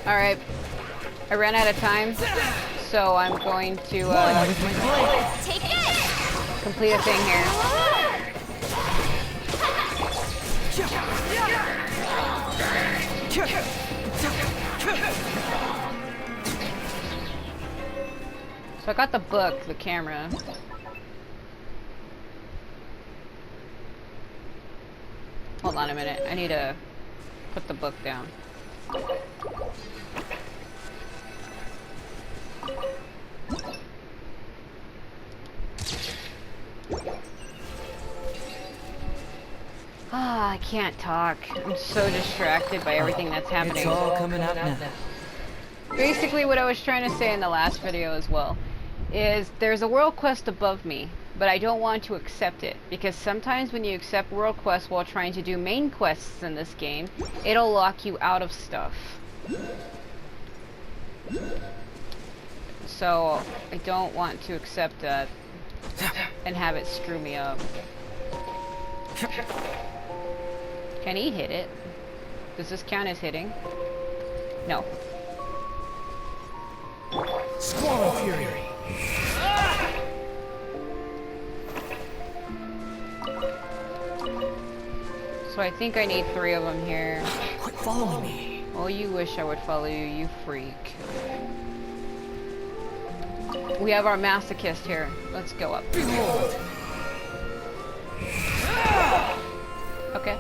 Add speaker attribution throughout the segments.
Speaker 1: Alright. I ran out of time, so I'm going to
Speaker 2: Take this!
Speaker 1: complete a thing here. So I got the book, the camera. Hold on a minute, I need to put the book down. Ah, I can't talk. I'm so distracted by everything that's happening.
Speaker 3: It's all coming out now.
Speaker 1: Basically what I was trying to say in the last video as well is there's a world quest above me, but I don't want to accept it because sometimes when you accept world quests while trying to do main quests in this game, it'll lock you out of stuff. So I don't want to accept that and have it screw me up. Can he hit it? Does this count as hitting? No.
Speaker 3: Squall Fury.
Speaker 1: So I think I need 3 of them here.
Speaker 3: Quit following me.
Speaker 1: Oh, you wish I would follow you, you freak. We have our masochist here. Let's go up.
Speaker 3: Behold.
Speaker 1: Okay.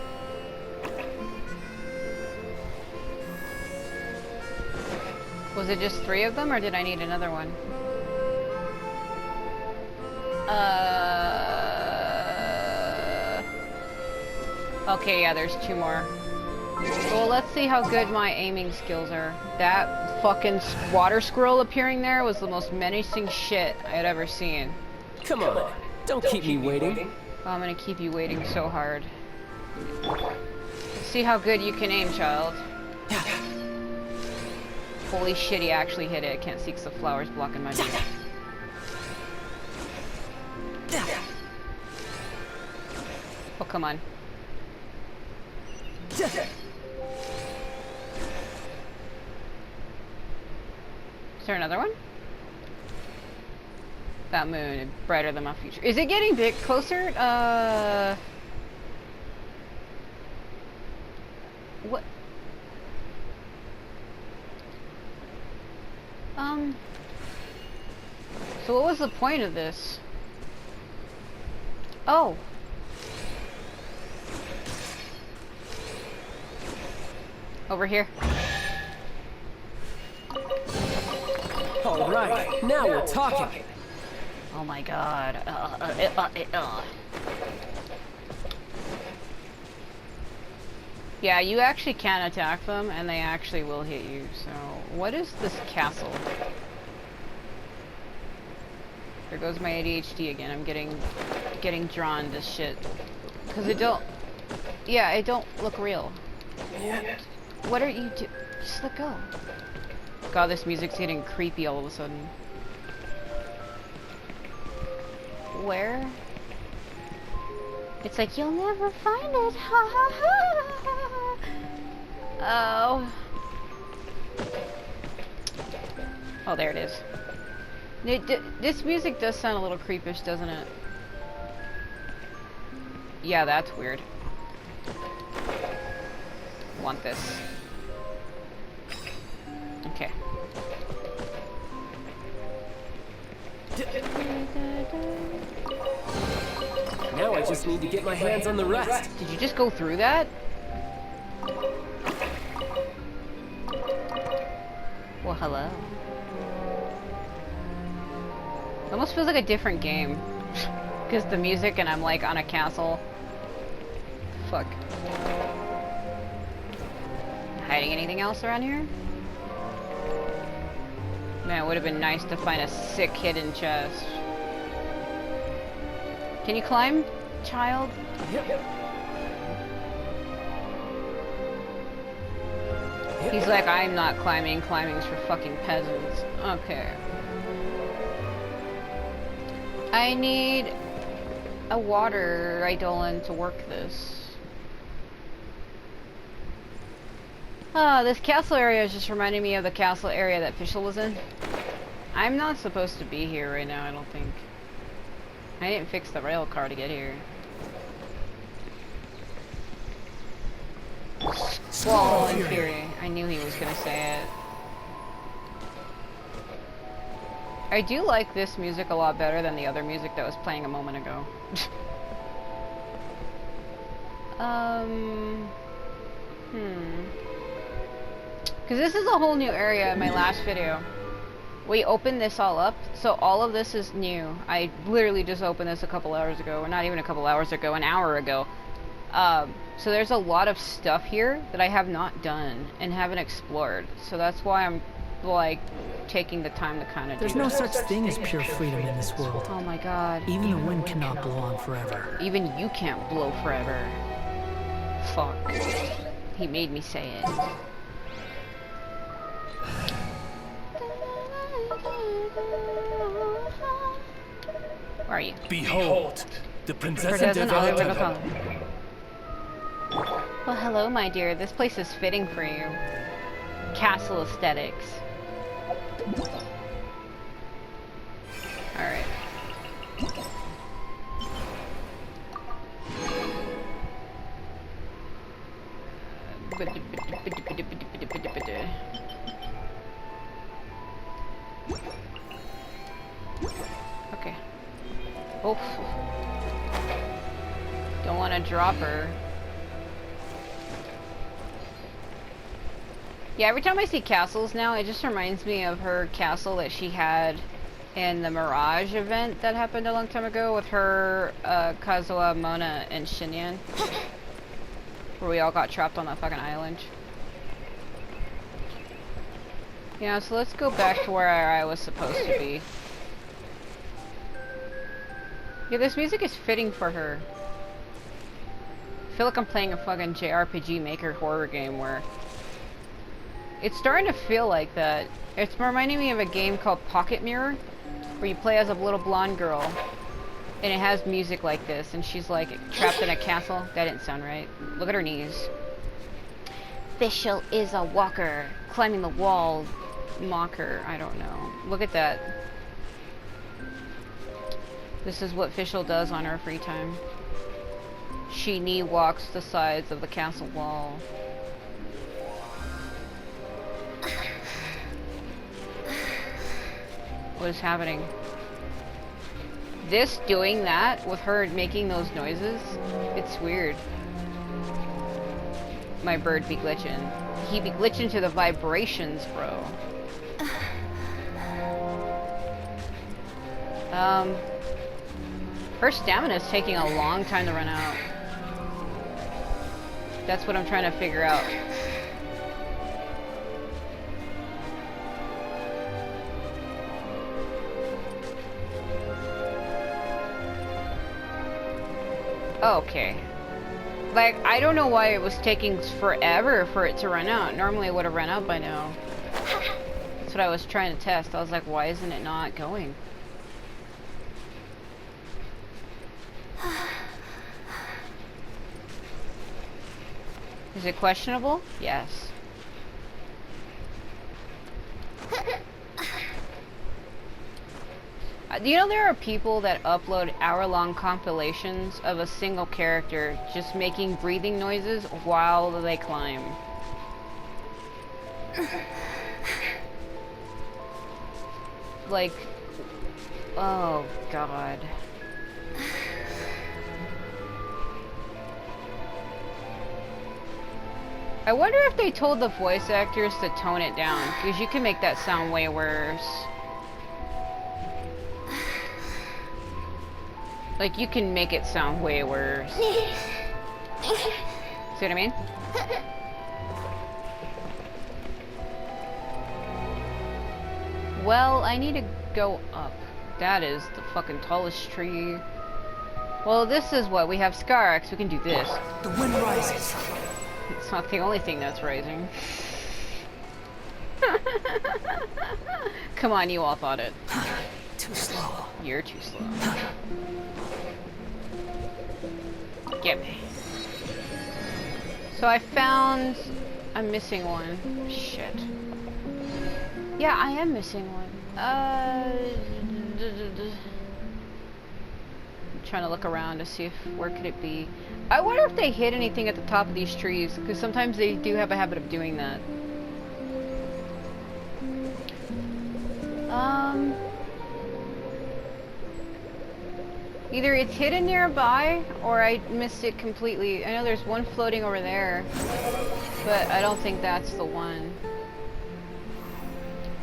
Speaker 1: Was it just 3 of them, or did I need another one? Okay, yeah, there's 2 more. Well, let's see how good my aiming skills are. That fucking water squirrel appearing there was the most menacing shit I had ever seen.
Speaker 3: Come on. Don't keep me waiting.
Speaker 1: Oh, I'm gonna keep you waiting so hard. Let's see how good you can aim, child. Holy shit, he actually hit it. I can't see because the flower's blocking my view. Oh, come on. Is there another one? That moon is brighter than my future. Is it getting big closer? What? So what was the point of this? Oh. Over here.
Speaker 3: All right. Now we're talking.
Speaker 1: Oh my god. Yeah, you actually can attack them, and they actually will hit you. So, what is this castle? There goes my ADHD again. I'm getting drawn to shit. Cause it don't. Yeah, it don't look real. What are you do? Just let go. God, this music's getting creepy all of a sudden. Where? It's like, you'll never find it. Ha ha ha. Oh. Oh, there it is. This music does sound a little creepish, doesn't it? Yeah, that's weird. Want this. Okay.
Speaker 3: Now I just need to get my hands on the rest.
Speaker 1: Did you just go through that? Well, hello. It almost feels like a different game. Because the music and I'm like on a castle. Fuck. Hiding anything else around here? Man, it would have been nice to find a sick hidden chest. Can you climb, child?
Speaker 3: Yep.
Speaker 1: He's like, I'm not climbing. Climbing's for fucking peasants. Okay. I need a water eidolon to work this. This castle area is just reminding me of the castle area that Fischl was in. I'm not supposed to be here right now, I don't think. I didn't fix the rail car to get here. Squall and Fury. I knew he was gonna say it. I do like this music a lot better than the other music that was playing a moment ago. Because this is a whole new area in my last video. We opened this all up, so all of this is new. I literally just opened this a couple hours ago, or not even a couple hours ago, an hour ago. So there's a lot of stuff here that I have not done and haven't explored. So that's why I'm like taking the time to kind of do
Speaker 4: There's no such thing as pure freedom in this world.
Speaker 1: Oh my god.
Speaker 4: Even the wind cannot blow on forever.
Speaker 1: Even you can't blow forever. Fuck. He made me say it. Where are you?
Speaker 3: Behold, the princess
Speaker 1: Princess
Speaker 3: and
Speaker 1: and Oliver
Speaker 3: Oliver.
Speaker 1: Well, hello, my dear. This place is fitting for you. Castle aesthetics. Alright. Okay. Oof. Don't want to drop her. Yeah, every time I see castles now, it just reminds me of her castle that she had in the Mirage event that happened a long time ago with her, Kazuha, Mona, and Shinyan. Where we all got trapped on that fucking island. Yeah, so let's go back to where I was supposed to be. Yeah, this music is fitting for her. I feel like I'm playing a fucking JRPG Maker horror game where it's starting to feel like that. It's reminding me of a game called Pocket Mirror, where you play as a little blonde girl, and it has music like this, and she's like trapped in a castle. That didn't sound right. Look at her knees. Fischl is a walker, climbing the wall, mocker. I don't know. Look at that. This is what Fischl does on her free time. She knee walks the sides of the castle wall. What is happening? This doing that with her making those noises, it's weird. My bird be glitching. He be glitching to the vibrations, bro. Her stamina is taking a long time to run out. That's what I'm trying to figure out. Okay. Like, I don't know why it was taking forever for it to run out. Normally it would have run out by now. That's what I was trying to test. I was like, why isn't it not going? Is it questionable? Yes. Do you know there are people that upload hour-long compilations of a single character just making breathing noises while they climb? Like, oh god. I wonder if they told the voice actors to tone it down, because you can make that sound way worse. Like, you can make it sound way worse. See what I mean? Well, I need to go up. That is the fucking tallest tree. Well, this is what we have Skarax. We can do this.
Speaker 4: The wind rises.
Speaker 1: It's not the only thing that's rising. Come on, you all thought it.
Speaker 4: Too slow.
Speaker 1: You're too slow. Get me. So I found I'm missing one. Shit. Yeah, I am missing one. I'm trying to look around to see if where could it be. I wonder if they hid anything at the top of these trees, because sometimes they do have a habit of doing that. Either it's hidden nearby, or I missed it completely. I know there's one floating over there, but I don't think that's the one.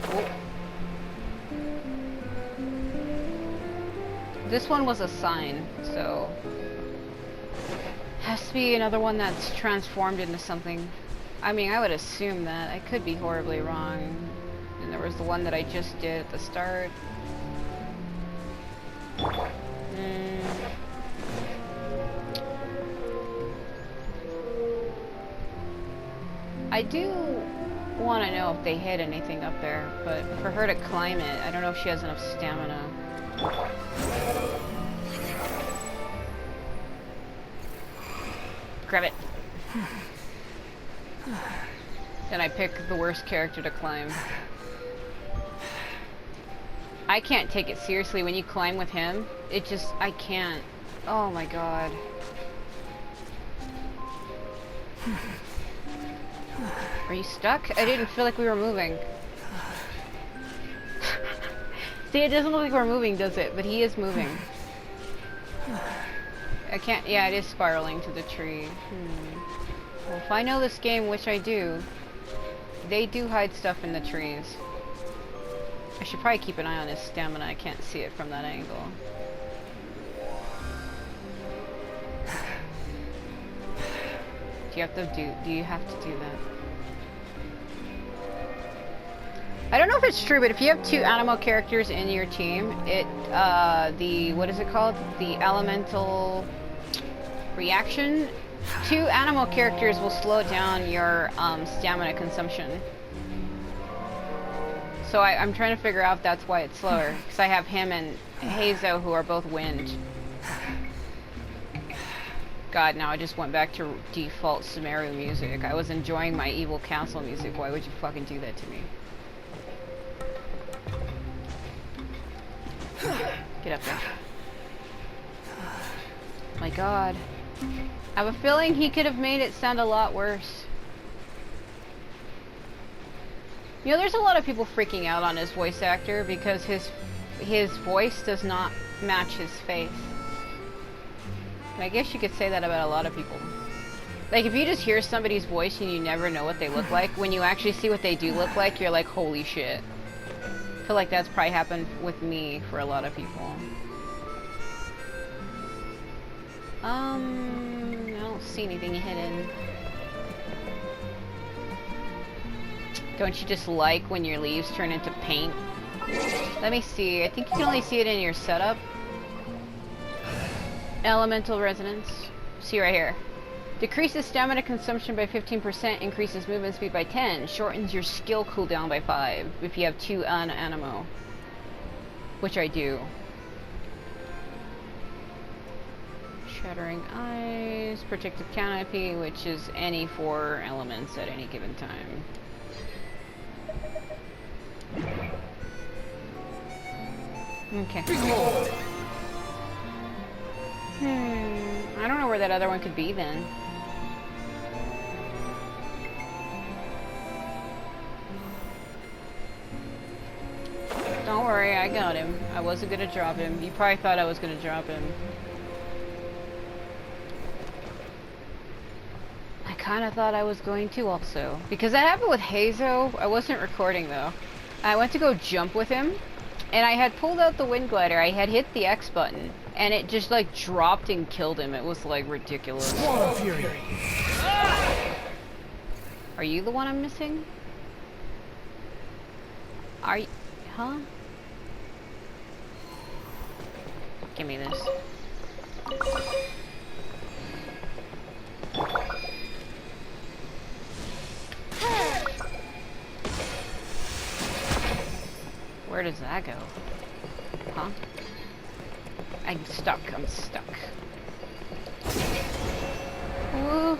Speaker 1: Oh. This one was a sign, so... Has to be another one that's transformed into something. I mean, I would assume that. I could be horribly wrong. And there was the one that I just did at the start. I do want to know if they hid anything up there, but for her to climb it, I don't know if she has enough stamina. Grab it. Then I pick the worst character to climb. I can't take it seriously when you climb with him. It just, I can't. Oh my god. Are you stuck? I didn't feel like we were moving. See, it doesn't look like we're moving, does it? But he is moving. I can't, yeah, it is spiraling to the tree. Well, if I know this game, which I do, they do hide stuff in the trees. I should probably keep an eye on his stamina. I can't see it from that angle. Do you have to do that? I don't know if it's true, but if you have 2 animal characters in your team, what is it called? The elemental reaction. 2 animal characters will slow down your stamina consumption. So I'm trying to figure out if that's why it's slower. Because I have him and Hazo, who are both wind. God, now I just went back to default Sumeru music. I was enjoying my evil castle music. Why would you fucking do that to me? Get up there. My god. I have a feeling he could have made it sound a lot worse. You know, there's a lot of people freaking out on his voice actor because his voice does not match his face. And I guess you could say that about a lot of people. Like, if you just hear somebody's voice and you never know what they look like, when you actually see what they do look like, you're like, holy shit. I feel like that's probably happened with me for a lot of people. I don't see anything hidden. Don't you just like when your leaves turn into paint? Let me see. I think you can only see it in your setup. Elemental resonance. See right here. Decreases stamina consumption by 15%, increases movement speed by 10, shortens your skill cooldown by 5 if you have 2 animo. Which I do. Shattering Eyes, Protective Canopy, which is any 4 elements at any given time. Okay. I don't know where that other one could be then. Don't worry, I got him. I wasn't gonna drop him. You probably thought I was gonna drop him. I kinda thought I was going to also. Because that happened with Hazo. I wasn't recording though. I went to go jump with him, and I had pulled out the wind glider. I had hit the X button, and it just like dropped and killed him. It was like ridiculous.
Speaker 4: Wall of Fury.
Speaker 1: Are you the one I'm missing? Are you? Huh? Give me this. Where does that go? Huh? I'm stuck. Ooh.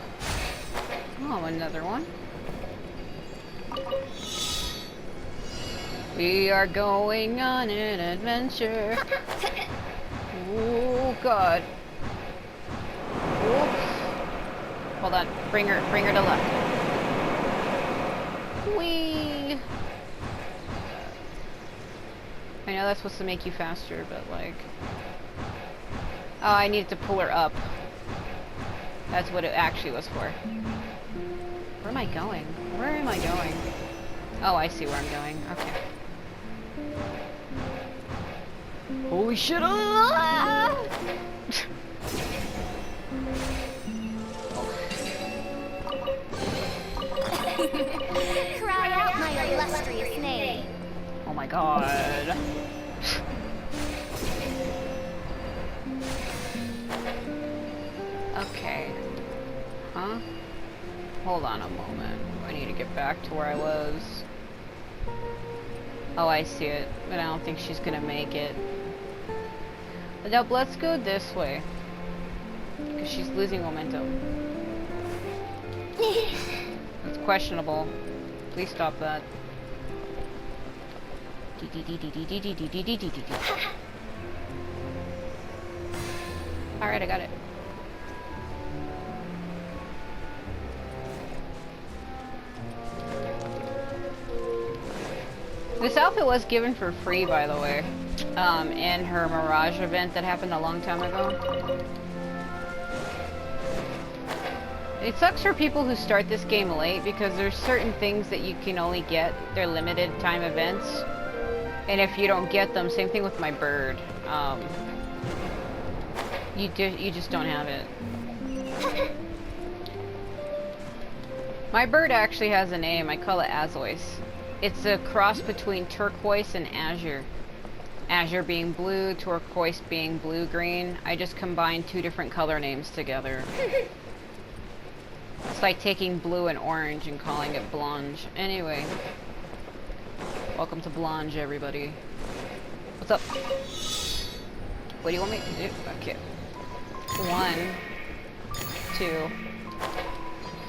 Speaker 1: Oh, another one. We are going on an adventure. Oh God. Oops. Hold on. Bring her to left. Whee! I know that's supposed to make you faster, but like... Oh, I needed to pull her up. That's what it actually was for. Where am I going? Where am I going? Oh, I see where I'm going. Okay. Holy shit! Ah!
Speaker 2: Cry out my illustrious name.
Speaker 1: Oh my god. Okay. Huh? Hold on a moment. I need to get back to where I was. Oh, I see it. But I don't think she's gonna make it. Now, let's go this way. Because she's losing momentum. It's questionable. Please stop that. Alright, I got it. This outfit was given for free, by the way, in her Mirage event that happened a long time ago. It sucks for people who start this game late because there's certain things that you can only get. They're limited time events. And if you don't get them, same thing with my bird. You just don't have it. My bird actually has a name. I call it Azois. It's a cross between turquoise and azure. Azure being blue, turquoise being blue-green. I just combined two different color names together. It's like taking blue and orange and calling it Blanche. Anyway. Welcome to Blanche, everybody. What's up? What do you want me to do? Okay. 1, 2.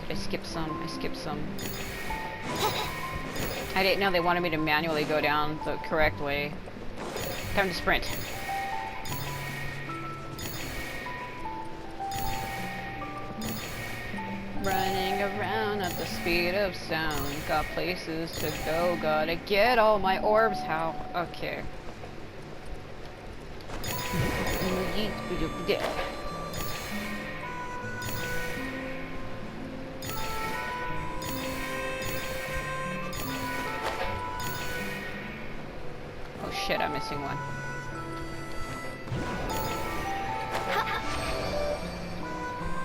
Speaker 1: I skipped some. I didn't know they wanted me to manually go down the correct way. Time to sprint. Running around at the speed of sound. Got places to go. Gotta get all my orbs. How? Okay. Oh shit, I'm missing one.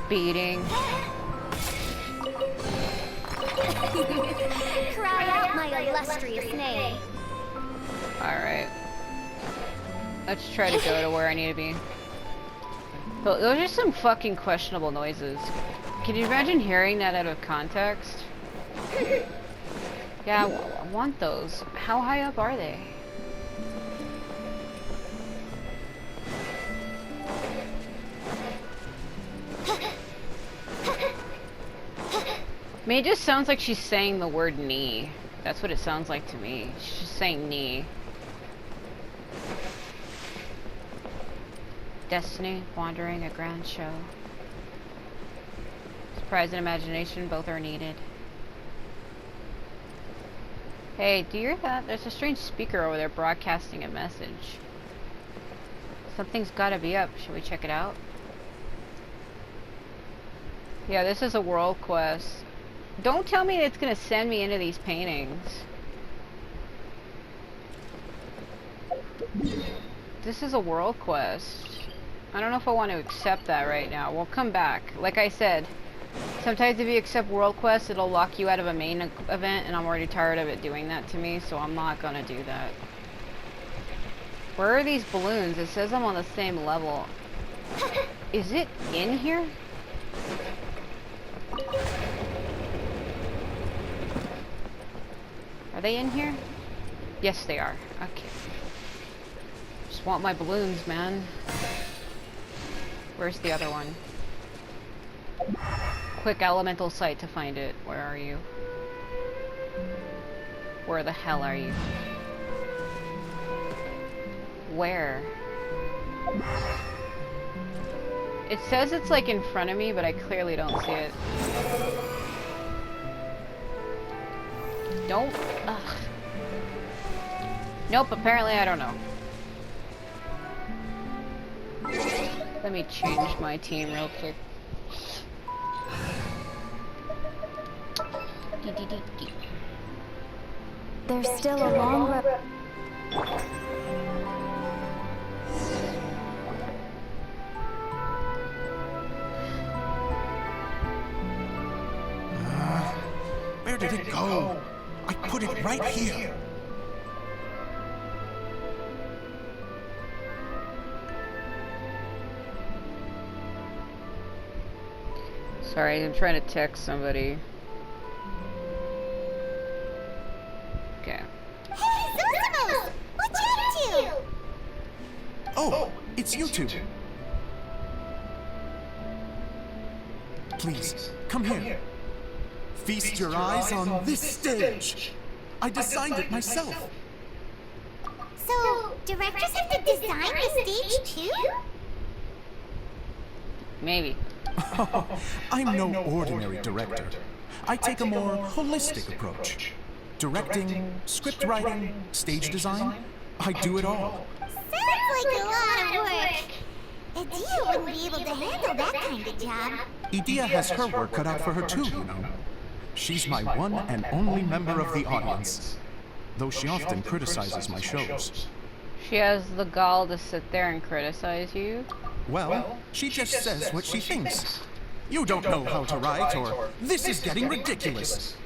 Speaker 1: Beating.
Speaker 2: Cry out my illustrious name.
Speaker 1: Alright. Let's try to go to where I need to be. Those are some fucking questionable noises. Can you imagine hearing that out of context? Yeah, I want those. How high up are they? I mean, it just sounds like she's saying the word knee. That's what it sounds like to me. She's just saying knee. Destiny, wandering, a grand show. Surprise and imagination, both are needed. Hey, do you hear that? There's a strange speaker over there broadcasting a message. Something's gotta be up. Should we check it out? Yeah, this is a world quest. Don't tell me it's gonna send me into these paintings. This is a world quest. I don't know if I want to accept that right now. We'll come back. Like I said, sometimes if you accept world quests, it'll lock you out of a main event, and I'm already tired of it doing that to me, so I'm not gonna do that. Where are these balloons? It says I'm on the same level. Is it in here? Are they in here? Yes, they are. Okay. Just want my balloons, man. Where's the other one? Quick elemental sight to find it. Where are you? Where the hell are you? Where? It says it's like in front of me, but I clearly don't see it. Nope. Ugh. Nope, apparently I don't know. Let me change my team real quick.
Speaker 2: There's still a long road.
Speaker 5: Where did it go? I put it right here.
Speaker 1: Sorry, I'm trying to text somebody. Okay.
Speaker 2: Hey, Zosimos! What you up to?
Speaker 5: Oh, it's you two. Please, come here. Feast your eyes on this stage. I designed it myself.
Speaker 2: So, directors have to design the stage too?
Speaker 1: Maybe.
Speaker 5: I'm no ordinary director. I take a more holistic approach. Directing, script writing, stage design, I do it all.
Speaker 2: Sounds like a lot of work. Adia wouldn't be able to handle that kind of job.
Speaker 5: Edea has her work cut out for her too, you know. She's my one and only member of the audience, though she often criticizes my shows.
Speaker 1: She has the gall to sit there and criticize you?
Speaker 5: Well, she just says what she thinks. You don't know how to write, or this is getting ridiculous.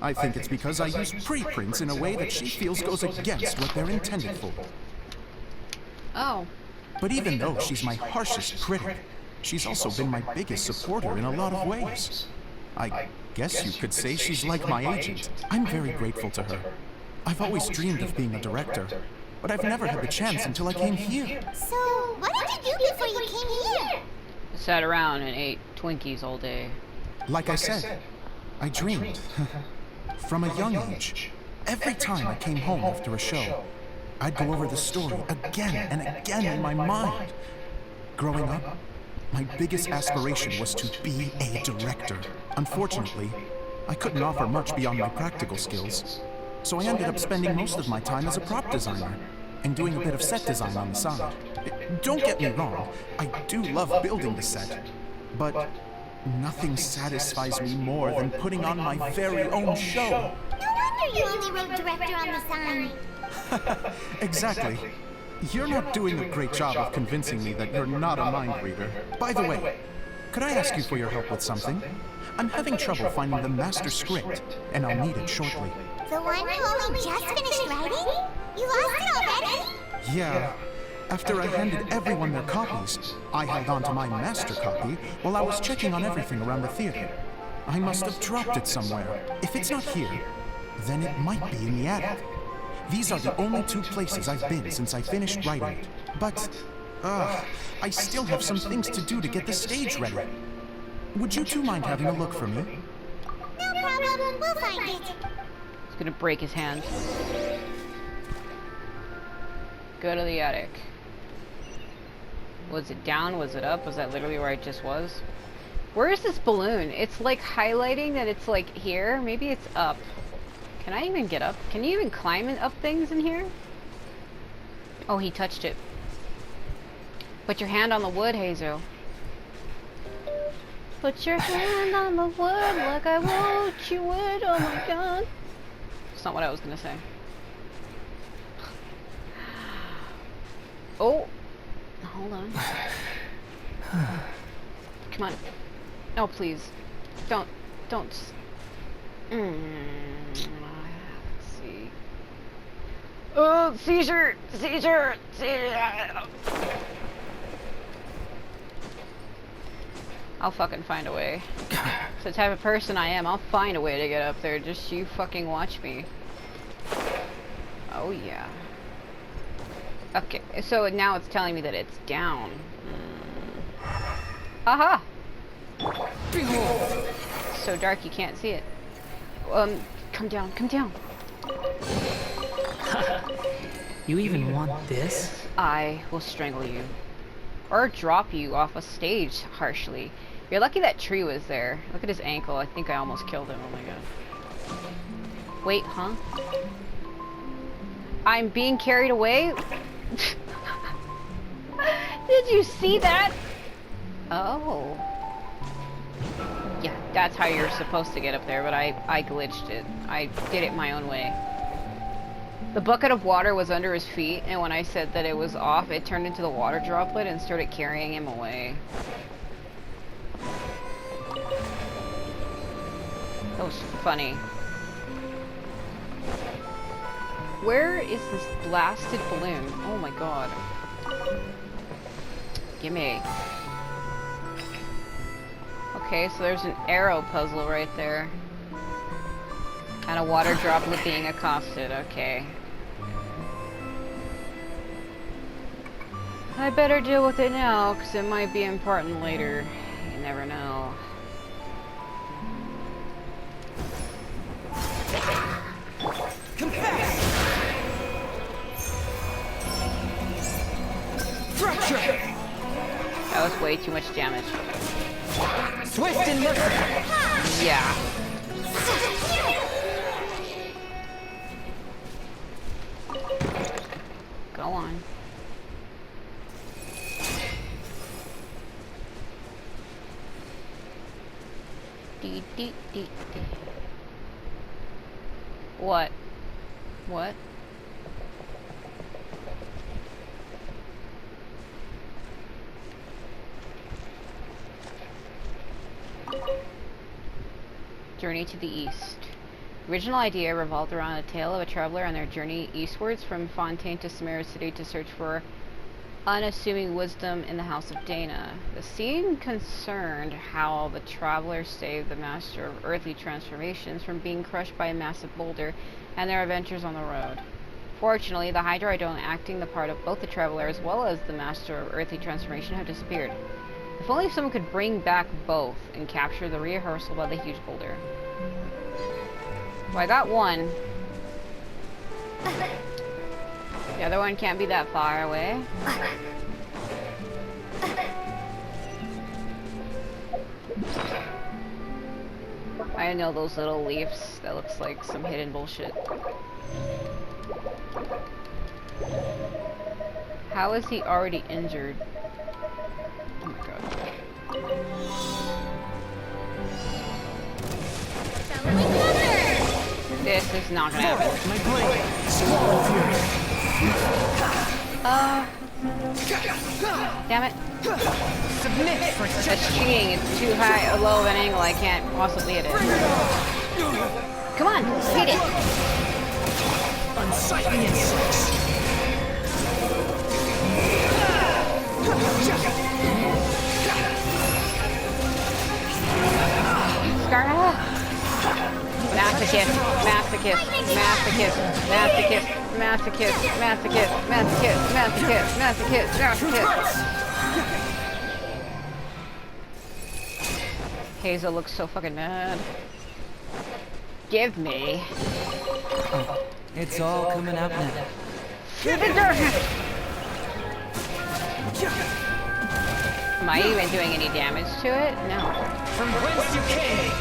Speaker 5: I think it's because I use preprints in a way that she feels goes against what they're intended for.
Speaker 1: Oh.
Speaker 5: But even though she's my harshest critic, she's also been my biggest supporter in a lot of ways. I guess you could say she's like my agent. I'm very grateful to her. I've always dreamed of being a director, but I've never had the chance until I came here.
Speaker 2: So, what did you do before you came here?
Speaker 1: Sat around and ate Twinkies all day.
Speaker 5: Like I said, I dreamed. From a young age, every time I came home after a show, I'd go over the story again and again in my mind. Growing up, my biggest aspiration was to be a director. Unfortunately, I couldn't offer much beyond my practical skills, so I ended up spending most of my time as a prop designer and doing a bit of set design on the side. Don't get me wrong, I do love building the set, but nothing satisfies me more than putting on my very own show.
Speaker 2: No wonder you only wrote director on the sign.
Speaker 5: Exactly. You're not doing a great job of convincing me that you're not a mind reader. By the way, could I ask you for your help with something? I'm having trouble finding the master script, and I'll need it shortly.
Speaker 2: The one you only just finished writing? You lost it already?
Speaker 5: Yeah. After I handed everyone their copies, I held on to my master copy while I was checking on everything around the theater. I must have dropped it somewhere. If it's not here, then it might be in the attic. These are the only two places I've been since I finished writing it. But, I still have some things to do to get the stage ready. Would you two mind having a look for me?
Speaker 2: No problem, we'll find it.
Speaker 1: He's gonna break his hand. Go to the attic. Was it down? Was it up? Was that literally where I just was? Where is this balloon? It's like highlighting that it's like here. Maybe it's up. Can I even get up? Can you even climb up things in here? Oh, he touched it. Put your hand on the wood, Hazel. Put your hand on the wood like I want you would. Oh my god. That's not what I was gonna say. Oh. Hold on. Come on. No, please. Don't. Let's see. Oh, seizure! Seizure! I'll fucking find a way. It's the type of person I am. I'll find a way to get up there. Just you fucking watch me. Oh yeah. Okay, so now it's telling me that it's down. Aha!
Speaker 5: Behold!
Speaker 1: It's so dark you can't see it. Come down, come down.
Speaker 4: You even want this?
Speaker 1: I will strangle you. Or drop you off a stage harshly. You're lucky that tree was there. Look at his ankle. I think I almost killed him. Oh my god. Wait, huh? I'm being carried away? Did you see that? Oh. Yeah, that's how you're supposed to get up there, but I glitched it. I did it my own way. The bucket of water was under his feet, and when I said that it was off, it turned into the water droplet and started carrying him away. That was funny. Where is this blasted balloon? Oh my god. Gimme. Okay, so there's an arrow puzzle right there. And a water droplet being accosted. Okay. I better deal with it now, because it might be important later. You never know. That was way too much damage.
Speaker 3: Swift and merciful.
Speaker 1: Yeah. Go on. Dee, dee, dee, dee. What? What? Journey to the East. Original idea revolved around a tale of a traveler on their journey eastwards from Fontaine to Samara City to search for unassuming wisdom in the House of Dana. The scene concerned how the traveler saved the Master of Earthly Transformations from being crushed by a massive boulder and their adventures on the road. Fortunately, the Hydrodome acting the part of both the traveler as well as the Master of Earthly Transformation have disappeared. If only someone could bring back both and capture the rehearsal by the huge boulder. Well, I got one. The other one can't be that far away. I know those little leaves. That looks like some hidden bullshit. How is he already injured? Oh my god. This is not gonna happen.
Speaker 4: My blade! Squall of fury!
Speaker 1: Damn it.
Speaker 3: Submit for
Speaker 1: That's cheating. It's too high or low of an angle. I can't possibly hit it. Come on, hit it.
Speaker 4: Unsightly insects!
Speaker 1: Scar. Masochist, masochist, masochist, masochist, masochist, masochist, masochist, masochist, masochist, masochist. Hazel looks so fucking mad. Give me.
Speaker 6: It's all coming out now.
Speaker 1: Am I even doing any damage to it? No.
Speaker 3: from whence you came.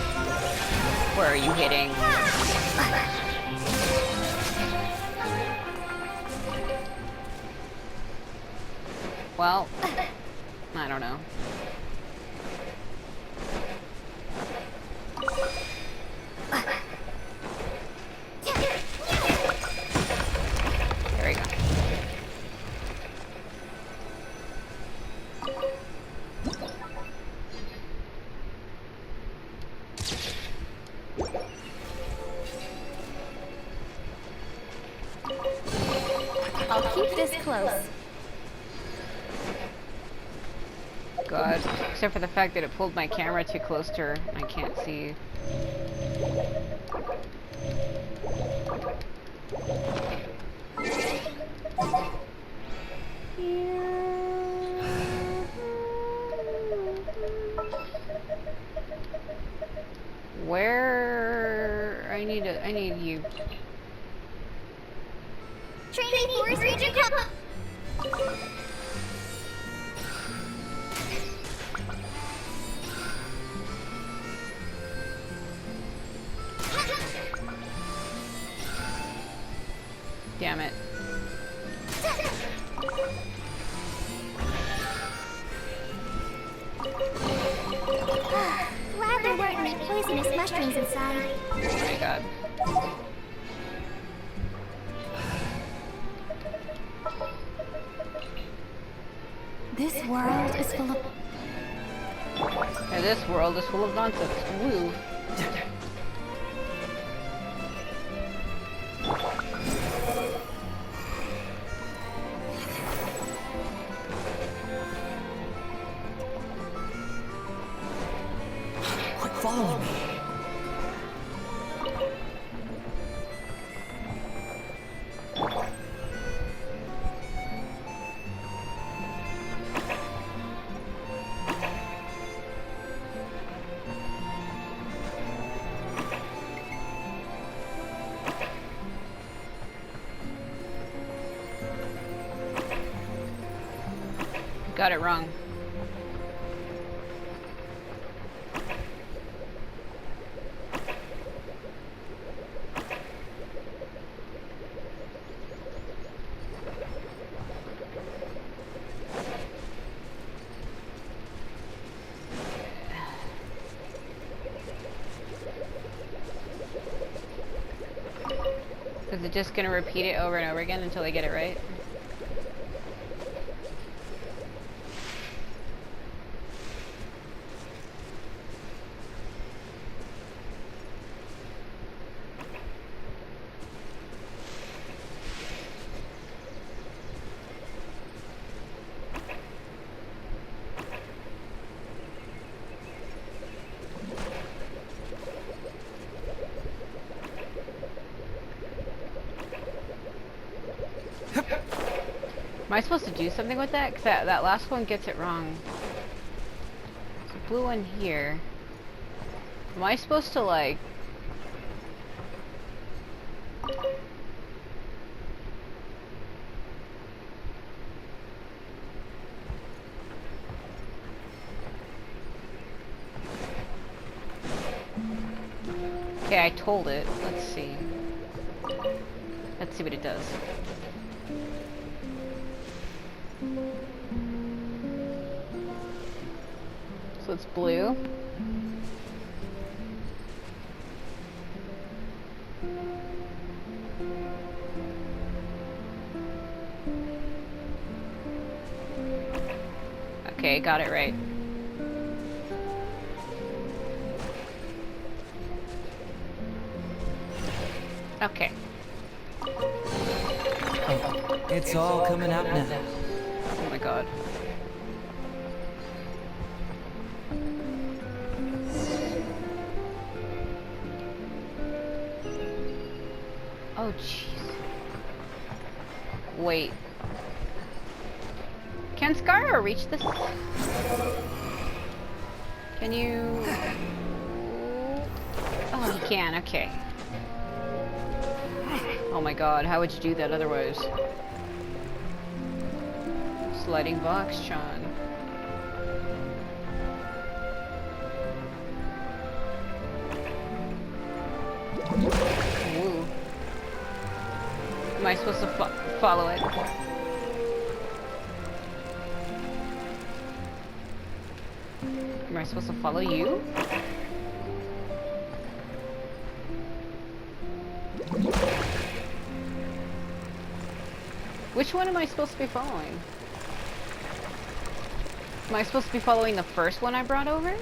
Speaker 1: Where are you hitting? Well, I don't know. There we go.
Speaker 2: I'll keep this close.
Speaker 1: God, except for the fact that it pulled my camera too close to her. I can't see. Where I need you.
Speaker 2: Trainee Forest Ranger Club.
Speaker 1: Damn it.
Speaker 2: Glad there weren't any poisonous mushrooms inside.
Speaker 1: Oh my god.
Speaker 2: This world is full of...
Speaker 1: Yeah, this world is full of nonsense. Woo.
Speaker 6: Quit following me.
Speaker 1: Got it wrong. Is it just gonna repeat it over and over again until I get it right? Am I supposed to do something with that? Because that last one gets it wrong. There's a blue one here. Am I supposed to, like... Okay, I told it. Let's see. Let's see what it does. So it's blue. Okay, got it right. Okay.
Speaker 6: Oh, it's all coming out now.
Speaker 1: Oh my god. Oh jeez. Wait. Can Scarra reach this? Can you... Oh, he can, okay. Oh my god, how would you do that otherwise? Sliding box, Sean. Ooh. Am I supposed to follow it? Am I supposed to follow you? Which one am I supposed to be following? Am I supposed to be following the first one I brought over?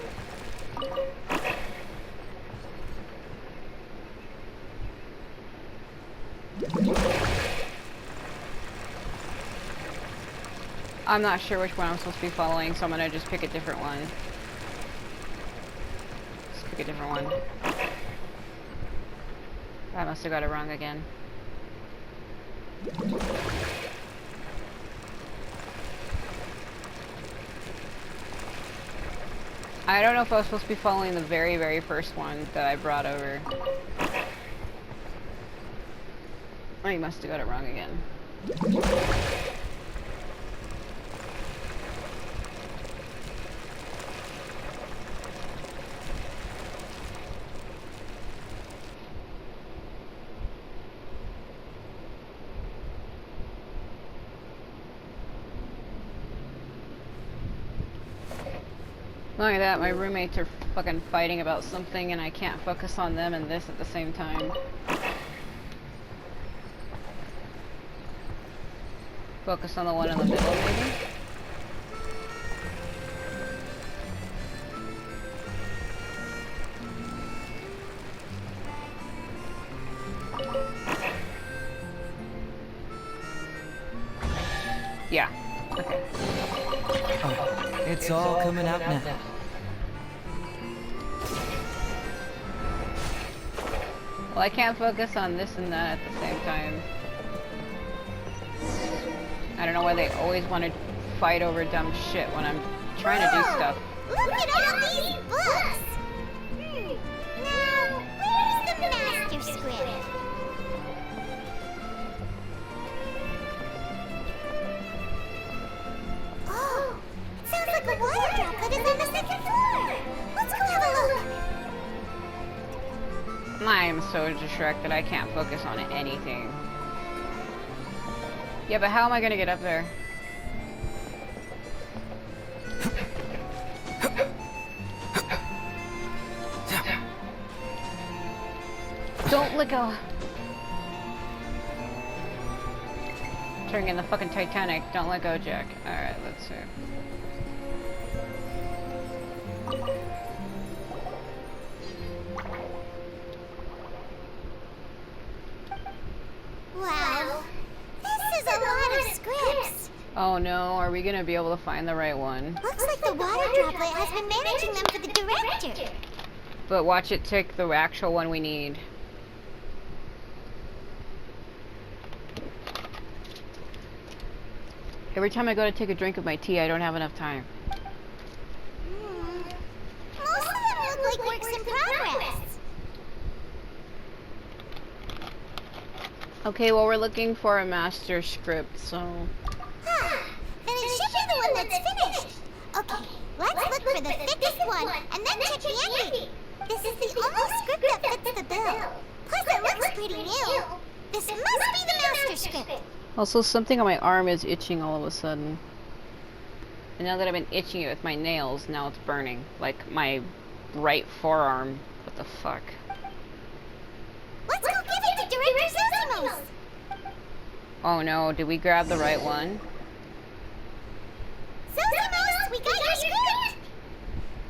Speaker 1: I'm not sure which one I'm supposed to be following, so I'm gonna just pick a different one. Just pick a different one. I must have got it wrong again. I don't know if I was supposed to be following the very, very first one that I brought over. I must have got it wrong again. Not only that, my roommates are fucking fighting about something and I can't focus on them and this at the same time. Focus on the one in the middle, maybe? Yeah. Okay.
Speaker 6: Oh, it's all coming out now.
Speaker 1: Well, I can't focus on this and that at the same time. I don't know why they always want to fight over dumb shit when I'm trying to do stuff.
Speaker 2: Look at all these books! Now, where's the master script? Oh, it sounds like a water droplet is on the second floor. Let's go have a look.
Speaker 1: I am so distracted I can't focus on anything. Yeah, but how am I gonna get up there? Don't let go. Turning in the fucking Titanic. Don't let go, Jack. Alright, let's see.
Speaker 2: Wow, this is a lot of scripts.
Speaker 1: Oh no, are we gonna be able to find the right one?
Speaker 2: Looks like the water droplet has been managing them for the director.
Speaker 1: But watch it take the actual one we need. Every time I go to take a drink of my tea, I don't have enough time.
Speaker 2: Most of them look like works in progress.
Speaker 1: Okay, well we're looking for a master script, so...
Speaker 2: Then it should be the one that's finished. Okay, let's look for the thickest one and then check the ending. This is the only script that fits the bill. Plus it looks pretty new. This must be the master script.
Speaker 1: Also, something on my arm is itching all of a sudden. And now that I've been itching it with my nails, now it's burning. Like my right forearm. What the fuck?
Speaker 2: Let's go give it to Director Zosimos.
Speaker 1: Oh no, did we grab the right one?
Speaker 2: Zosimos, we got your script.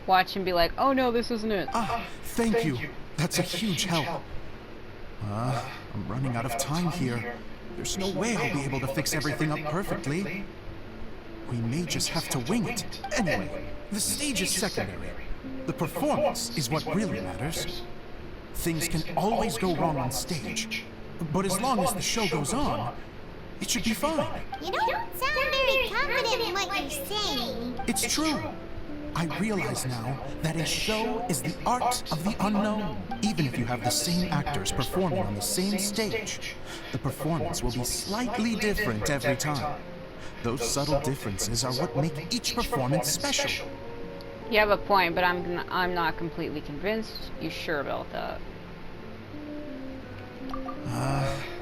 Speaker 1: Watch him be like, oh no, this isn't it.
Speaker 5: Ah, thank you. That's a huge help. I'm running out of time here. There's no way I'll be able to fix everything up perfectly. We may just have to wing it. Anyway, the stage is secondary. The performance is what really matters. Things can always go wrong on stage, but as long as the show goes on, it should be fine.
Speaker 2: You don't sound very confident in what you're saying.
Speaker 5: It's true. I realize now that a show is the art of the unknown. Even if you have the same actors performing on the same stage, the performance will be slightly different every time. Those subtle differences are what make each performance special.
Speaker 1: You have a point, but I'm not completely convinced. You sure about that?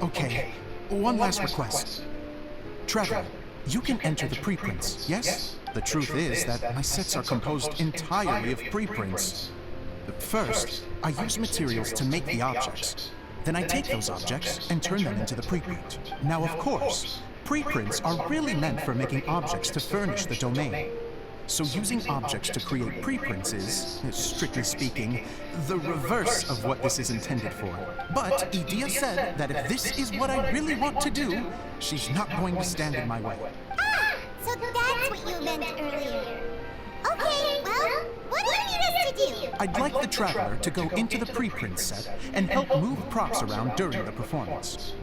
Speaker 5: Okay. One last request. Trevor, you can enter the preprints, yes? The truth is that my sets are composed entirely of preprints. First, I use materials to make the objects. Then I take those objects and turn them into the preprint. Now, of course, preprints are really meant for making objects to furnish the domain. So using objects to create preprints is, strictly speaking, the reverse of what this is intended for. But Edea said that if this is what I really want to do, she's not going to stand in my way.
Speaker 2: Ah, so that's what you meant earlier. Okay, well, what do you need us to do?
Speaker 5: I'd like the Traveler to go into the preprint set and help move props around during the performance.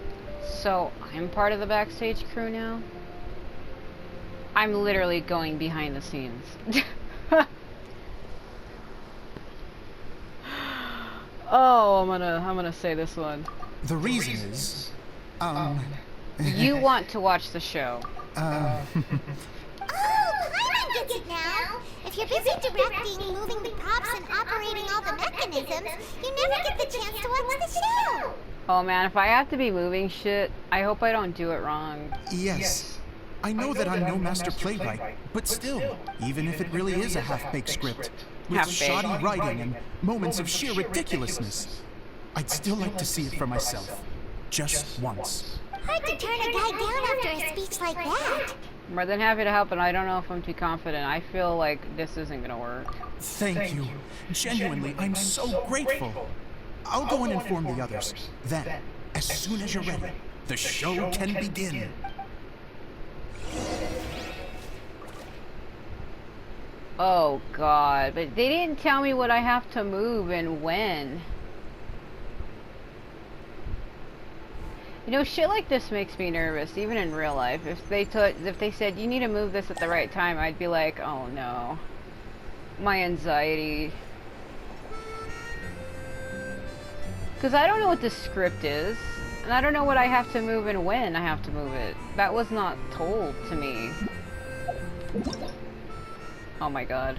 Speaker 1: So, I'm part of the backstage crew now? I'm literally going behind the scenes. Oh, I'm gonna say this one.
Speaker 5: The reason is,
Speaker 1: You want to watch the show.
Speaker 2: Oh, Paimon gets it now. If you're busy directing, moving the props, and operating all the mechanisms, you never get the chance to watch the show.
Speaker 1: Oh man, if I have to be moving shit, I hope I don't do it wrong.
Speaker 5: Yes. I know that I'm no master playwright, but still, even if it really is a half-baked script, with
Speaker 1: Half-baked.
Speaker 5: shoddy writing and moments of sheer ridiculousness, I'd still like to see it for myself. Just once.
Speaker 2: Hard to turn a guy down after a speech like that.
Speaker 1: More than happy to help, and I don't know if I'm too confident. I feel like this isn't gonna work.
Speaker 5: Thank you. Genuinely, I'm so grateful. I'll go and inform the others. Then, as soon as you're ready, the show can begin.
Speaker 1: Oh god, but they didn't tell me what I have to move and when. You know, shit like this makes me nervous, even in real life. If they said you need to move this at the right time, I'd be like, oh no. My anxiety. Because I don't know what the script is, and I don't know what I have to move and when I have to move it. That was not told to me. Oh my god.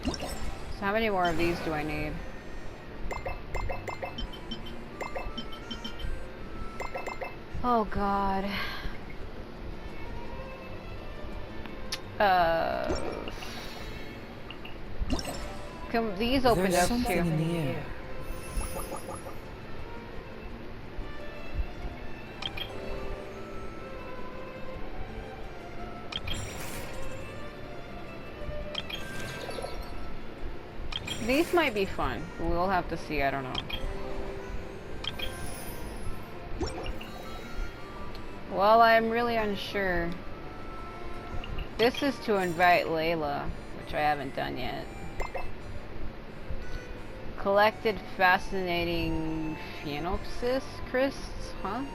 Speaker 1: So how many more of these do I need? Oh god. Come, these opened
Speaker 6: There's
Speaker 1: up
Speaker 6: something
Speaker 1: too.
Speaker 6: in the air.
Speaker 1: These might be fun. We'll have to see, I don't know. Well, I'm really unsure. This is to invite Layla, which I haven't done yet. Collected fascinating phenopsis crysts, huh?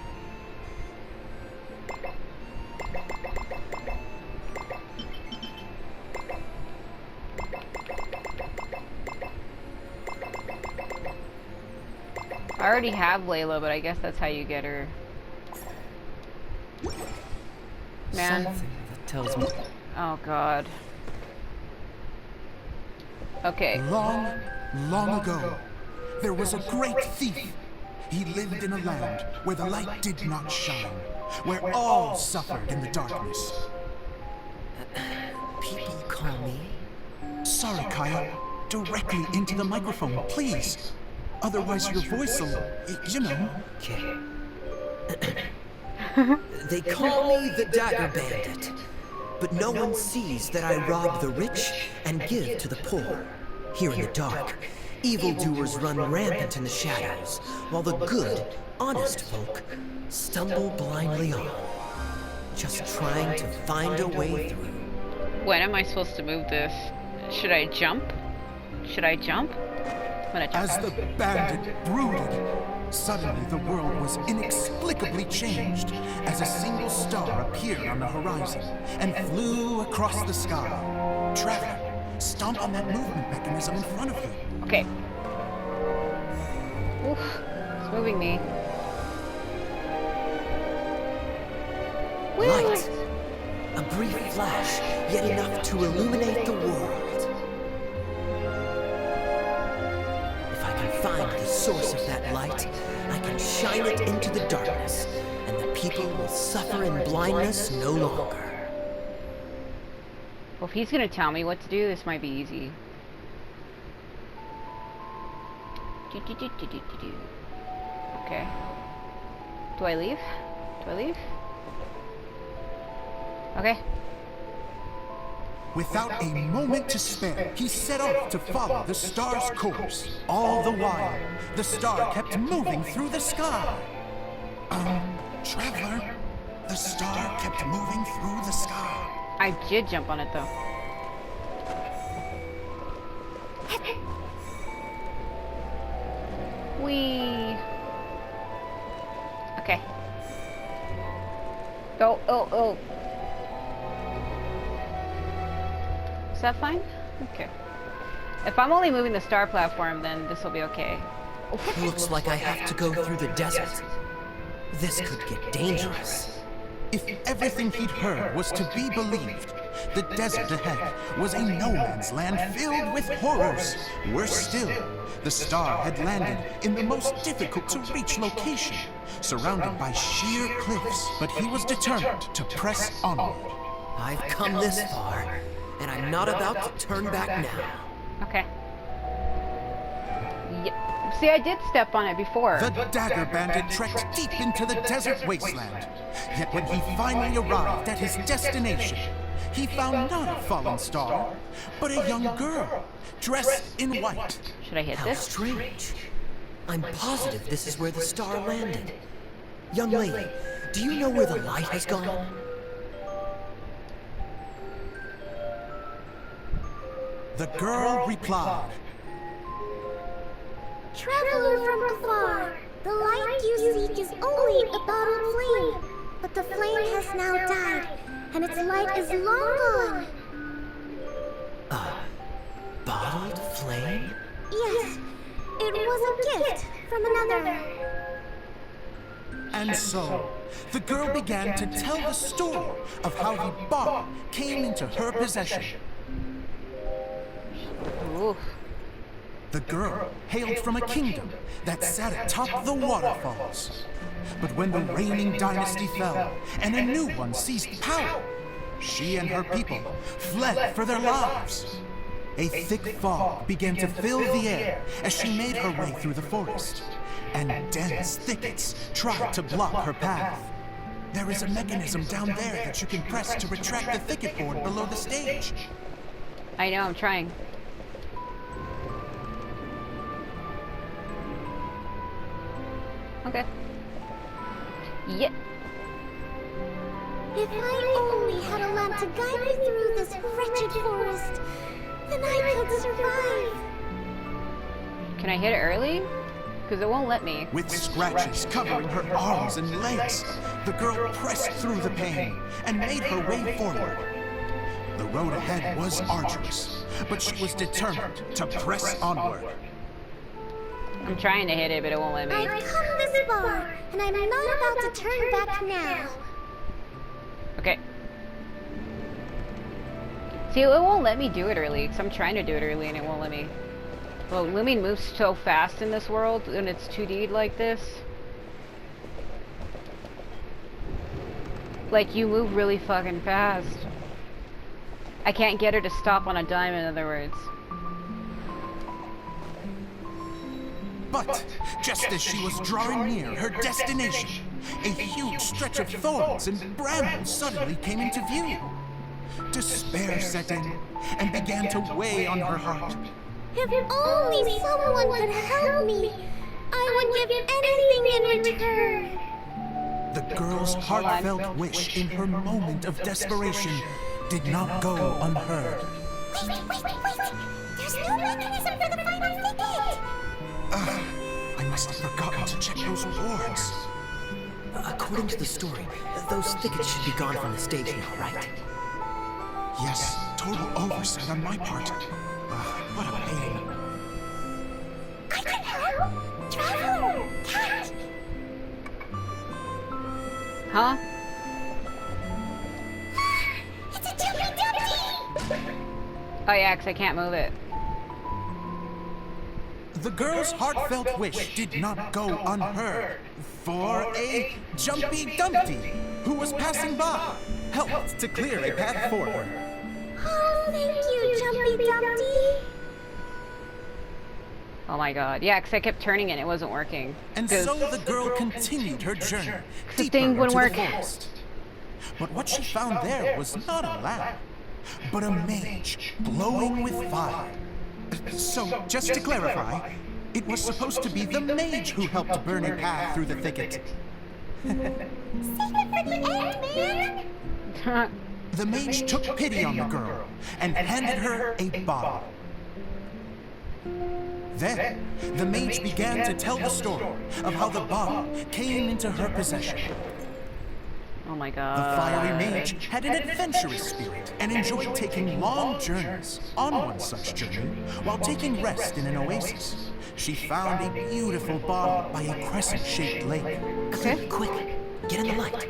Speaker 1: I already have Layla, but I guess that's how you get her. Man.
Speaker 6: Something that tells me.
Speaker 1: Oh god. Okay.
Speaker 5: Long, long ago, there was a great thief. He lived in a land where the light did not shine, where all suffered in the darkness.
Speaker 6: People call me.
Speaker 5: Sorry, Kaya. Directly into the microphone, please. Otherwise your voice will, you know.
Speaker 6: Okay. They call me the Dagger Bandit, but no one sees that I rob the rich and give to the poor. Here in the dark, evildoers run rampant in the shadows, while the good, honest folk stumble blindly on, just trying to find a way through.
Speaker 1: When am I supposed to move this? Should I jump? Should I jump? I'm gonna jump.
Speaker 5: As the bandit brooded, suddenly the world was inexplicably changed as a single star appeared on the horizon and flew across the sky. Traveler, stomp on that movement mechanism in front of you.
Speaker 1: Okay. Oof. It's moving me. Whee!
Speaker 6: Light. A brief flash, yet enough to illuminate the world. If I can find the source of that light, I can shine it into the darkness, and the people will suffer in blindness no longer.
Speaker 1: Well, if he's gonna tell me what to do, this might be easy. Okay. Do I leave? Do I leave? Okay.
Speaker 5: Without a moment to spare, he set off to follow the star's course. All the while, the star kept moving through the sky. Traveler, the star kept moving through the sky.
Speaker 1: I did jump on it though. Whee! Okay. Oh, oh, oh. Is that fine? Okay. If I'm only moving the star platform, then this will be okay.
Speaker 6: Looks like I have to go through the desert. This could get dangerous.
Speaker 5: If everything he'd heard was to be believed, the desert ahead was a no-man's land filled with horrors. Worse still, the star had landed in the most difficult-to-reach location, surrounded by sheer cliffs. But he was determined to press onward.
Speaker 6: I've come this far, and I'm not about to turn back now.
Speaker 1: Okay. See, I did step on it before.
Speaker 5: The dagger bandit trekked deep into the desert wasteland. Yet when he finally arrived at his destination, he found not a fallen star, but a young girl, dressed in white.
Speaker 1: Should I hit
Speaker 6: How
Speaker 1: this?
Speaker 6: strange. I'm positive this is where the star landed. Young lady, do you know where the light has gone?
Speaker 5: The girl replied,
Speaker 2: Traveler from afar, the light you seek is only a bottled flame. But the flame has now died, and its light is long gone.
Speaker 6: Bottled flame?
Speaker 2: Yes, it was a gift from another.
Speaker 5: and so the girl began to tell the story of how the bomb came into her possession.
Speaker 1: Oof.
Speaker 5: The girl hailed from a kingdom that sat atop the waterfalls. But when the reigning dynasty fell and a new one seized power, she and her people fled for their lives. A thick fog began to fill the air as she made her way through the forest, and dense thickets tried to block her path. There is a mechanism down there that you can press to retract the thicket board below the stage.
Speaker 1: I know, I'm trying. Okay. Yeah.
Speaker 2: If I only had a lamp to guide me through this wretched forest, then I could survive.
Speaker 1: Can I hit it early? Because it won't let me.
Speaker 5: With scratches covering her arms and legs, the girl pressed through the pain and made her way forward. The road ahead was arduous, but she was determined to press onward.
Speaker 1: I'm trying to hit it, but it won't let me.
Speaker 2: I've come this far, and I'm not about to turn back now.
Speaker 1: Okay. See, it won't let me do it early, because I'm trying to do it early and it won't let me. Well, Lumion moves so fast in this world when it's 2D'd like this. Like, you move really fucking fast. I can't get her to stop on a dime, in other words.
Speaker 5: But just as she was drawing near her destination, a huge stretch of thorns and brambles suddenly came into view. Despair set in and began to weigh on her heart.
Speaker 2: If only someone could help me, I would give anything in return.
Speaker 5: The girl's heartfelt wish in her moment of desperation did not go unheard.
Speaker 2: Wait! There's no mechanism for the final thicket!
Speaker 5: I must have forgotten to check those boards.
Speaker 6: According to the story, those thickets should be gone from the stage now, right?
Speaker 5: Yes, total oversight on my part. What a pain.
Speaker 2: I can help! Traveler! Cat!
Speaker 1: Huh?
Speaker 2: It's a Jumpy Dumpty!
Speaker 1: Oh yeah, 'cause I can't move it.
Speaker 5: The girl's heartfelt wish did not go unheard, for a Jumpy Dumpty, who was passing by, helped to clear a path for her.
Speaker 2: Oh, thank you, Jumpy Dumpty!
Speaker 1: Oh my god. Yeah, 'cause I kept turning it and it wasn't working.
Speaker 5: And
Speaker 1: 'Cause-
Speaker 5: so the girl continued her journey
Speaker 1: The
Speaker 5: deeper
Speaker 1: thing
Speaker 5: into
Speaker 1: wouldn't
Speaker 5: the
Speaker 1: work.
Speaker 5: forest. But what she found there was not a lamp, but a mage glowing with fire. So, just to clarify, it was supposed to be the mage who helped burn a path through the thicket.
Speaker 2: Save it for the end, man!
Speaker 5: The mage took pity on the girl and handed her a bottle. Then, the mage began to tell the story of how the bottle came into her possession.
Speaker 1: Oh my
Speaker 5: The
Speaker 1: god.
Speaker 5: fiery mage had an adventurous spirit and enjoyed taking long journeys. On one such journey, while taking rest in an oasis, she found a beautiful bottle by a crescent-shaped lake.
Speaker 1: Okay.
Speaker 6: Quick, get in the light.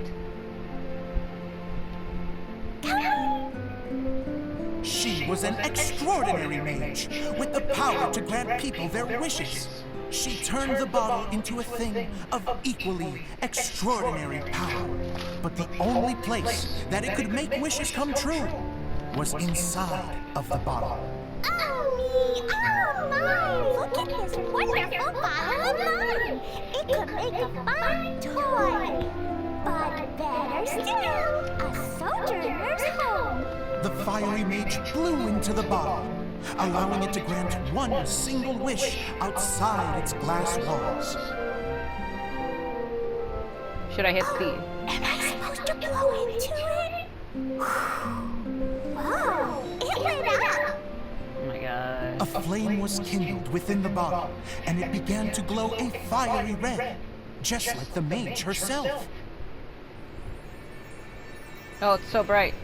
Speaker 5: She was an extraordinary mage with the power to grant people their wishes. She turned the bottle into a thing of equally extraordinary power. But the only place that it could make wishes come true was inside of the bottle.
Speaker 2: Oh me! Oh my! Look at this wonderful bottle of mine! It could make a fine toy! But better still, a sojourner's home!
Speaker 5: The fiery mage blew into the bottle, allowing it to grant one single wish outside its glass walls.
Speaker 1: Should I hit C?
Speaker 2: Am I supposed to blow into it? Whoa! It lit up!
Speaker 1: Oh my god.
Speaker 5: A flame was kindled within the bottle, and it began to glow a fiery red, just like the mage herself.
Speaker 1: Oh, it's so bright.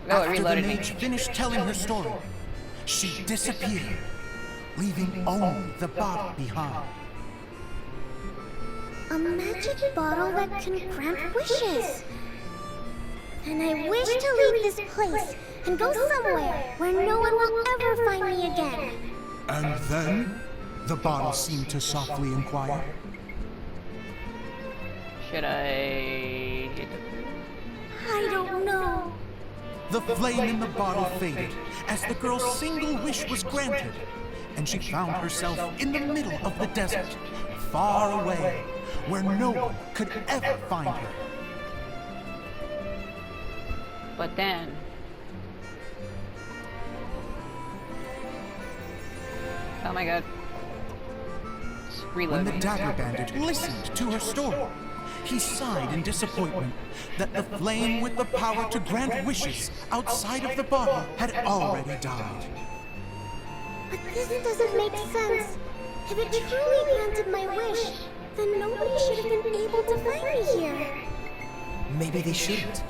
Speaker 1: Oh, it
Speaker 5: After the
Speaker 1: reloaded me.
Speaker 5: mage finished telling her story, she disappeared, leaving only the bottle behind.
Speaker 2: A magic bottle that can grant wishes. And I wish to leave this place and go somewhere where no one will ever find me again.
Speaker 5: And then, the bottle seemed to softly inquire.
Speaker 1: Should I...
Speaker 2: I don't know.
Speaker 5: The flame in the bottle faded as the girl's single wish was granted, and she found herself in the middle of the desert, far away, where no one could ever find her.
Speaker 1: But then... Oh my god. Just reload
Speaker 5: When the
Speaker 1: me.
Speaker 5: dagger bandit listened to her story, he sighed in disappointment that the flame with the power to grant wishes outside of the bottle had already died.
Speaker 2: But this doesn't make sense. If it truly granted my wish, then nobody should have been able to find me here.
Speaker 6: Maybe they shouldn't.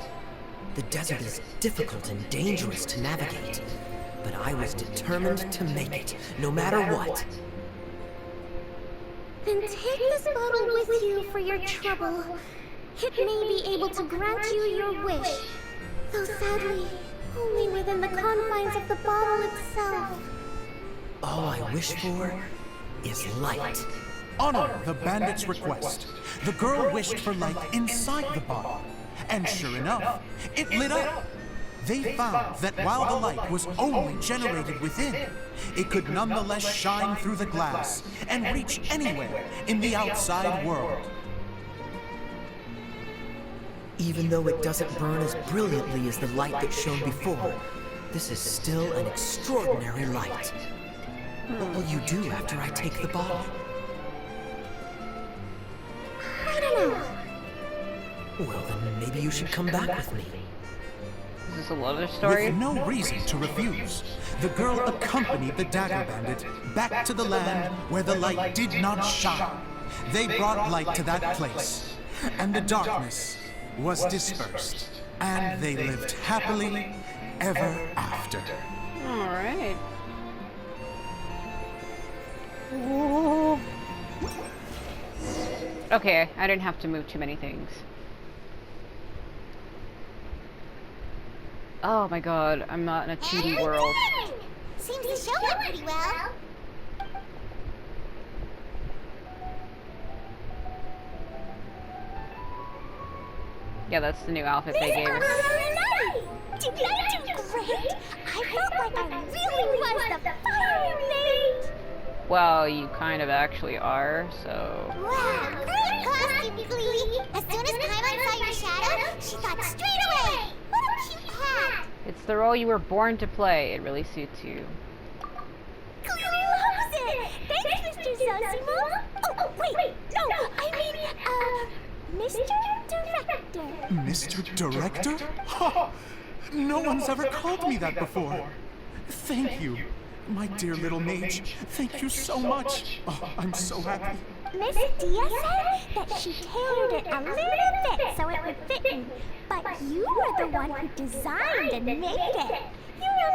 Speaker 6: The desert is difficult and dangerous to navigate, but I was determined to make it, no matter what.
Speaker 2: Then take this bottle with you for your trouble. It may be able to grant you your wish, though sadly, only within the confines of the bottle itself.
Speaker 6: All I wish for is light.
Speaker 5: Honoring the bandit's request, the girl wished for light inside the bottle, and sure enough, it lit up. They found that while the light was only generated within, it could nonetheless shine through the glass and reach anywhere in the outside world.
Speaker 6: Even though it doesn't burn as brilliantly as the light that shone before, this is still an extraordinary light. What will you do after I take the bottle?
Speaker 2: I don't know.
Speaker 6: Well, then maybe you should come back with me.
Speaker 1: Is this a love story?
Speaker 5: With no reason to refuse, the girl accompanied the dagger bandit back to the land where the light did not shine. They brought light to that place, and the darkness was dispersed, and they lived happily ever after.
Speaker 1: Alright. Okay, I didn't have to move too many things. Oh my god, I'm not in a 2D world.
Speaker 2: Seems the show went pretty well.
Speaker 1: Yeah, that's the new outfit they gave us.
Speaker 2: Did I do great? I felt like I really was the fire maid.
Speaker 1: Well, you kind of actually are, so...
Speaker 2: Wow, great costume, Glee. As soon as Paimon saw your shadow, she thought straight away. What a cute hat.
Speaker 1: It's the role you were born to play. It really suits you.
Speaker 2: Glee loves it. Thanks, Mr. Zosimos. Oh, wait, no, I mean, Mr. Director.
Speaker 5: Mr. Director? Ha! No one's ever called me that before. Thank you, my dear little mage. Thank you so much. Oh, I'm so happy.
Speaker 2: Miss Dia said that she tailored it a little bit so it would fit me. But you were the one who designed and made it. You're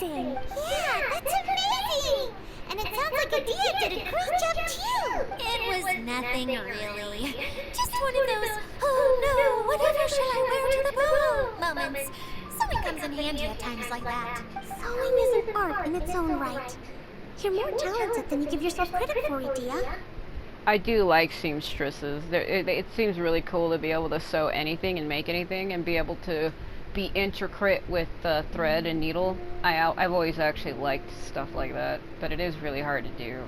Speaker 2: amazing. Yeah, that's amazing. And it sounds like Adia did a great job too.
Speaker 7: It was nothing really. Just one of those, oh no, whatever shall I wear to the ball moments. Sewing comes in handy at times like that.
Speaker 2: Sewing is an art in its own right. You're more talented than you give yourself credit for, Adia.
Speaker 1: I do like seamstresses. It seems really cool to be able to sew anything and make anything and be able to be intricate with thread and needle. I've always actually liked stuff like that, but it is really hard to do.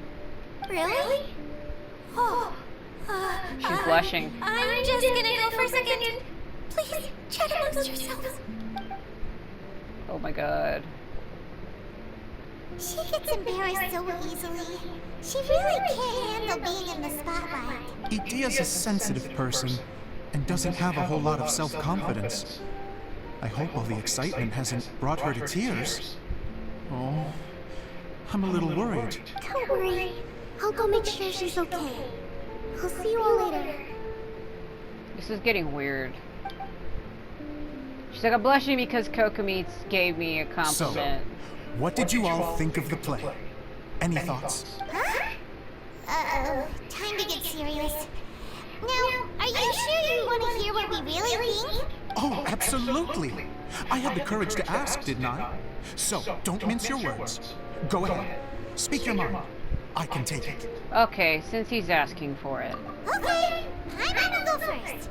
Speaker 7: Really? Oh.
Speaker 1: She's blushing.
Speaker 7: I'm just gonna go for a second. Please, chat amongst yourselves.
Speaker 1: Oh my god.
Speaker 2: She gets embarrassed so easily. She really can't handle being in the spotlight.
Speaker 5: Idia's a sensitive person and doesn't have a whole lot of self-confidence. I hope all the excitement hasn't brought her to tears. Oh, I'm a little worried.
Speaker 2: Don't worry. I'll go make sure she's okay. I'll see you all later.
Speaker 1: This is getting weird. She's like, I'm blushing because Kokomi gave me a compliment.
Speaker 5: What did you all think of the play? Any thoughts?
Speaker 2: Huh? Uh-oh. Time to get serious. Now, are you sure you want to hear what we really think?
Speaker 5: Oh, absolutely. I had the courage to ask, didn't I? So, don't mince your words. Go ahead. Speak your mind. I can take it.
Speaker 1: Okay, since he's asking for it.
Speaker 2: Okay, I'm gonna go first.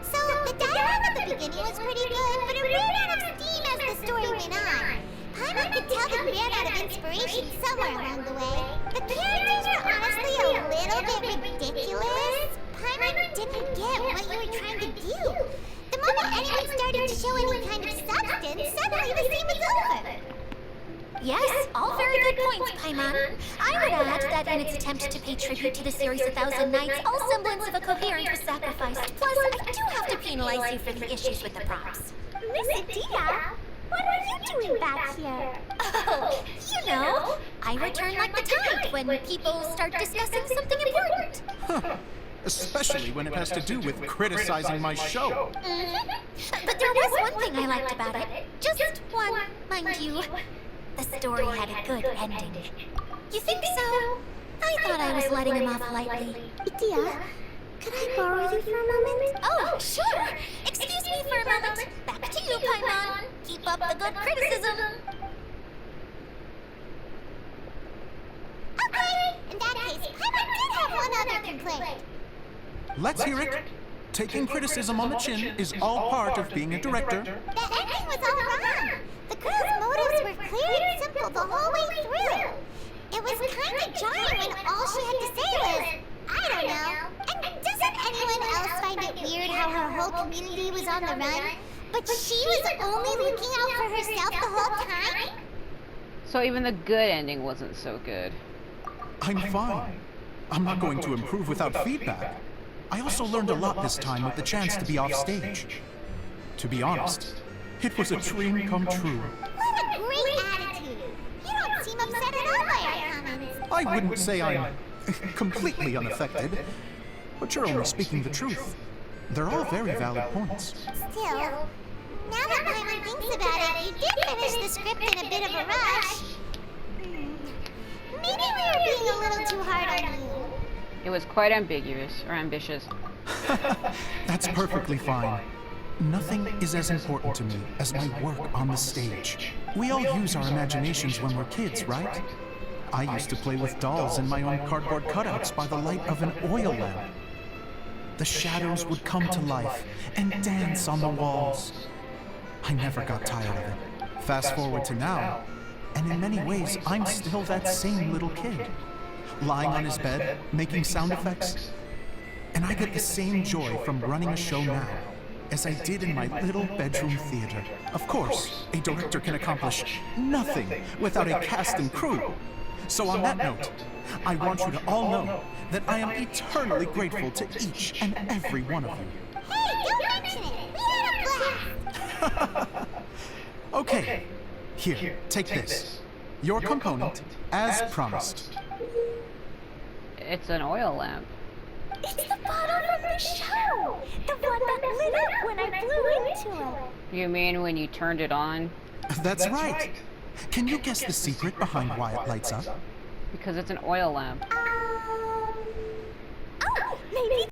Speaker 2: So, the dialogue at the beginning was pretty good, but it ran out of steam as the story went on. Paimon could tell that we ran out of inspiration somewhere along the way. The characters were honestly a little bit ridiculous. Paimon didn't get what you were trying to do. The moment anyone started to show any kind of substance, suddenly the scene was over.
Speaker 7: Yes, all very good points, Paimon. I would add that in its attempt to pay tribute to the series 1,000 Nights, all semblance of a coherence was sacrificed. Plus, I do have to penalize you for the issues with the props.
Speaker 2: Miss Adia, what are you doing back here?
Speaker 7: Oh, you know, I return like the tide when people start discussing something important.
Speaker 5: Especially when it has to do with criticizing my show.
Speaker 7: But there was one thing I liked about it. Just one, mind you. The story had a good ending. You think so? I thought I was letting him off lightly.
Speaker 2: Adia, could I borrow you for a moment?
Speaker 7: Oh, sure. Excuse me for a moment. Back to you, Paimon. Keep up the good criticism.
Speaker 2: Okay, in that case, Paimon did have one other complaint.
Speaker 5: Let's hear it. Taking criticism on the chin is all part of being a director.
Speaker 2: The ending was all wrong. The girl's motives were clear and simple the whole way through. It was kind of jarring when all she had to say was, I don't know. And doesn't anyone else find it weird how her whole community was on the run, but she was only looking out for herself the whole time?
Speaker 1: So even the good ending wasn't so good.
Speaker 5: I'm fine. I'm not going to improve without feedback. I also learned a lot this time with the chance to be off stage. To be honest, it was a dream come true.
Speaker 2: What a great attitude. You don't seem upset at all by our comments.
Speaker 5: I wouldn't say I'm completely unaffected, but you're only speaking the truth. They're all very valid points.
Speaker 2: Still, now that Paimon thinks about it, you did finish the script in a bit of a rush. Maybe we were being a little too hard on you.
Speaker 1: It was quite ambiguous, or ambitious.
Speaker 5: That's perfectly fine. Nothing is as important to me as my work on the stage. We all use our imaginations when we're kids, right? I used to play with dolls in my own cardboard cutouts by the light of an oil lamp. The shadows would come to life and dance on the walls. I never got tired of it. Fast forward to now, and in many ways, I'm still that same little kid. Lying on his bed, making sound effects. And I get the same joy from running a show now as I did in my little bedroom theater. Of course, a director can accomplish nothing without a cast and crew. So on that note, I want you to all know that I am eternally grateful to each and every one of you.
Speaker 2: Hey, don't mention it. We had a blast.
Speaker 5: Okay, here, take this. Your component, as promised.
Speaker 1: It's an oil lamp.
Speaker 2: It's the bottle new show! The one that lit up when I blew into it.
Speaker 1: You mean when you turned it on?
Speaker 5: That's right. Can you guess the secret behind why it lights up?
Speaker 1: Because it's an oil lamp.
Speaker 2: Oh, maybe